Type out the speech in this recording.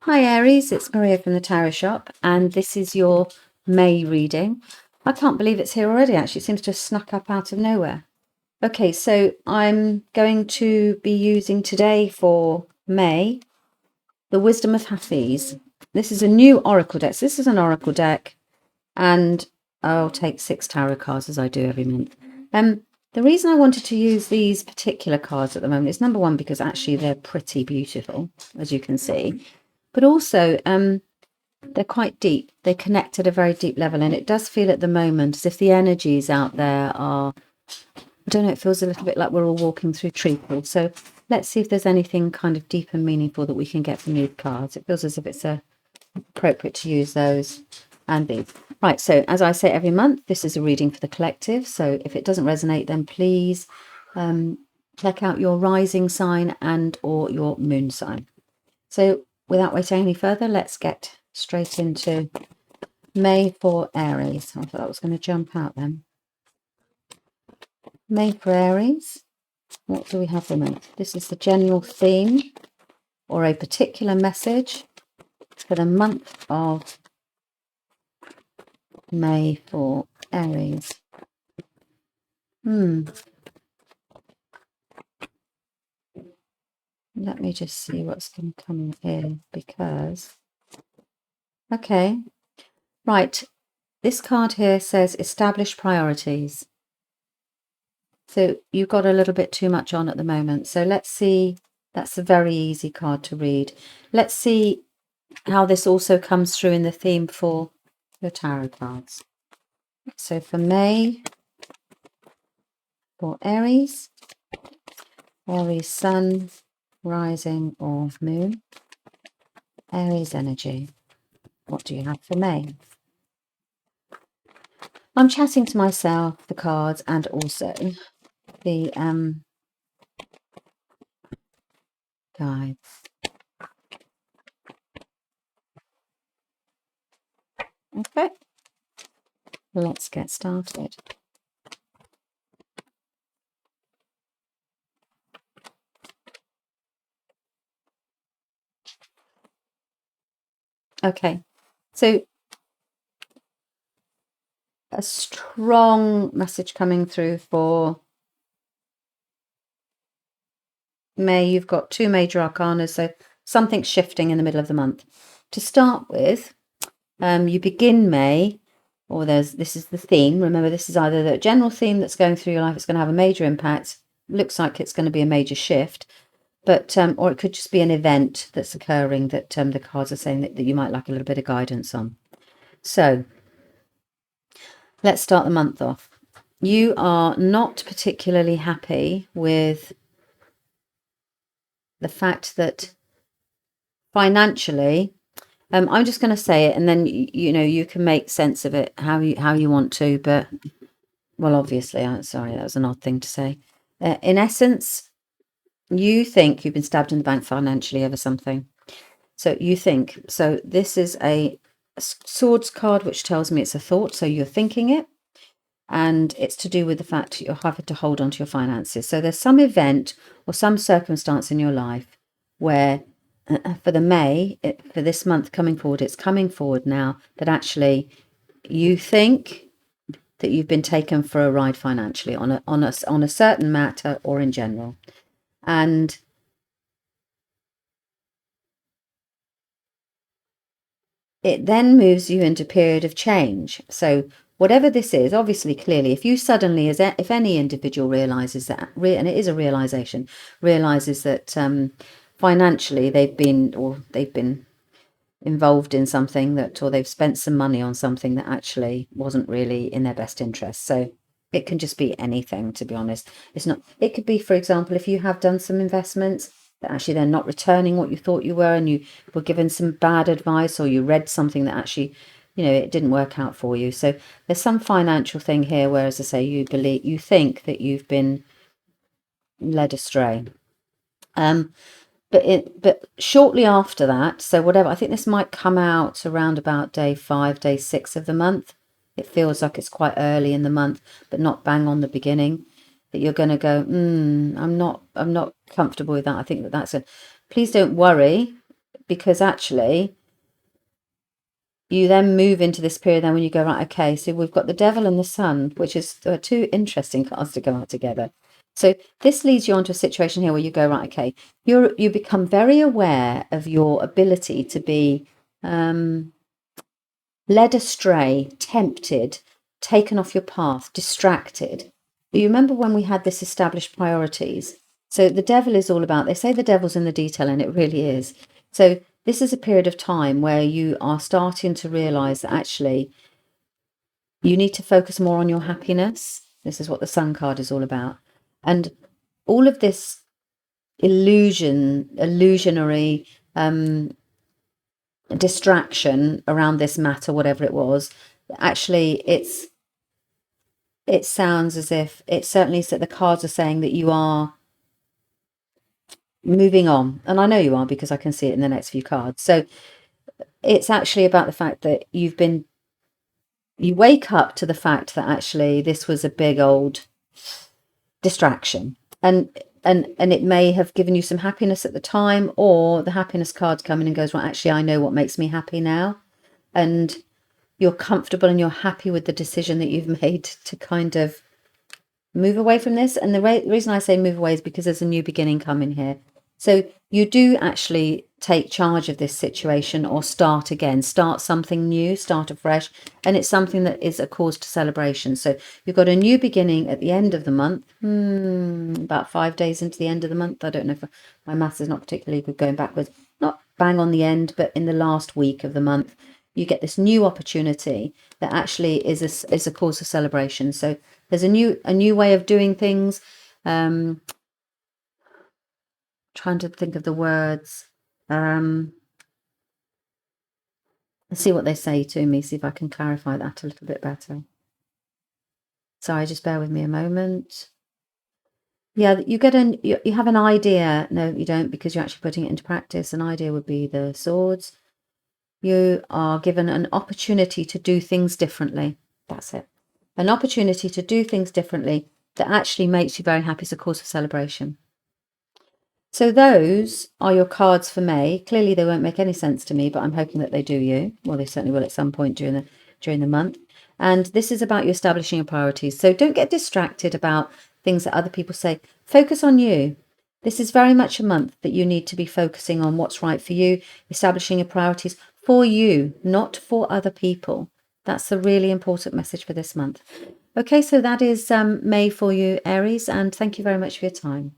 Hi Aries, it's Maria from the Tarot Shop, and this is your May reading. I can't believe it's here already, actually. It seems to have snuck up out of nowhere. Okay, so I'm going to be using today for May the Wisdom of Hafiz. This is a new oracle deck. So this is an oracle deck, and I'll take 6 tarot cards as I do every month. The reason I wanted to use these particular cards at the moment is number one, because actually they're pretty beautiful, as you can see. But also, they're quite deep. They connect at a very deep level, and it does feel at the moment as if the energies out there are, I don't know, it feels a little bit like we're all walking through treacle. So let's see if there's anything kind of deep and meaningful that we can get from these cards. It feels as if it's appropriate to use those and these. Right, so as I say every month, this is a reading for the collective. So if it doesn't resonate, then please check out your rising sign and or your moon sign. So without waiting any further, let's get straight into May for Aries. I thought that was going to jump out then. May for Aries. What do we have for May? This is the general theme or a particular message for the month of May for Aries. Let me just see what's going to come in here, because okay, right, this card here says establish priorities. So you've got a little bit too much on at the moment. So let's see. That's a very easy card to read. Let's see how this also comes through in the theme for your tarot cards. So for May, for Aries, Aries Sun, Rising or Moon, Aries energy. What do you have for May? I'm chatting to myself, the cards, and also the guides. Okay, let's get started. Okay, so a strong message coming through for May. You've got 2 major arcana, so something's shifting in the middle of the month. To start with, you begin May, or this is the theme. Remember, this is either the general theme that's going through your life. It's going to have a major impact. Looks like it's going to be a major shift, but or it could just be an event that's occurring that the cards are saying that you might like a little bit of guidance on. So let's start the month off. You are not particularly happy with the fact that financially, I'm just going to say it, and then you can make sense of it how you want to. But well, obviously, I'm sorry, that was an odd thing to say. In essence, you think you've been stabbed in the back financially over something. So you think. So this is a swords card, which tells me it's a thought. So you're thinking it. And it's to do with the fact that you're having to hold on to your finances. So there's some event or some circumstance in your life where for the May, for this month coming forward, it's coming forward now that actually you think that you've been taken for a ride financially on a certain matter or in general. And it then moves you into a period of change. So whatever this is, obviously, clearly, if you suddenly, if any individual realizes that, and it is a realization, realizes that financially they've been involved in something that, or they've spent some money on something that actually wasn't really in their best interest. So it can just be anything, to be honest. It's not, it could be, for example, if you have done some investments that actually they're not returning what you thought you were, and you were given some bad advice, or you read something that actually, it didn't work out for you. So there's some financial thing here where, as I say, you think that you've been led astray. But shortly after that, so whatever, I think this might come out around about day 5, day 6 of the month. It feels like it's quite early in the month, but not bang on the beginning. That you're going to go, I'm not comfortable with that. I think that's please don't worry, because actually you then move into this period then when you go, right, okay, so we've got the Devil and the Sun, which is two interesting cards to come out together. So this leads you onto a situation here where you go, right, okay, you become very aware of your ability to be led astray, tempted, taken off your path, distracted. You remember when we had this established priorities? So the devil is all about, they say the devil's in the detail, and it really is. So this is a period of time where you are starting to realize that actually you need to focus more on your happiness. This is what the Sun card is all about. And all of this illusionary distraction around this matter, whatever it was, actually it sounds as if it certainly that the cards are saying that you are moving on. And I know you are, because I can see it in the next few cards. So it's actually about the fact that you wake up to the fact that actually this was a big old distraction, and it may have given you some happiness at the time, or the happiness card come in and goes, well, actually I know what makes me happy now, and you're comfortable and you're happy with the decision that you've made to kind of move away from this. And the reason I say move away is because there's a new beginning coming here. So you do actually take charge of this situation, or start again, start something new, start afresh. And it's something that is a cause to celebration. So you've got a new beginning at the end of the month, about 5 days into the end of the month. I don't know if my maths is not particularly good going backwards, not bang on the end, but in the last week of the month, you get this new opportunity that actually is a cause of celebration. So there's a new way of doing things. Trying to think of the words. Let's see what they say to me, see if I can clarify that a little bit better. Sorry, just bear with me a moment. Yeah, you have an idea. No, you don't, because you're actually putting it into practice. An idea would be the swords. You are given an opportunity to do things differently. That's it. An opportunity to do things differently that actually makes you very happy. It's a cause for celebration. So those are your cards for May. Clearly they won't make any sense to me, but I'm hoping that they do you. Well, they certainly will at some point during the month. And this is about you establishing your priorities. So don't get distracted about things that other people say. Focus on you. This is very much a month that you need to be focusing on what's right for you, establishing your priorities for you, not for other people. That's a really important message for this month. Okay, so that is May for you, Aries, and thank you very much for your time.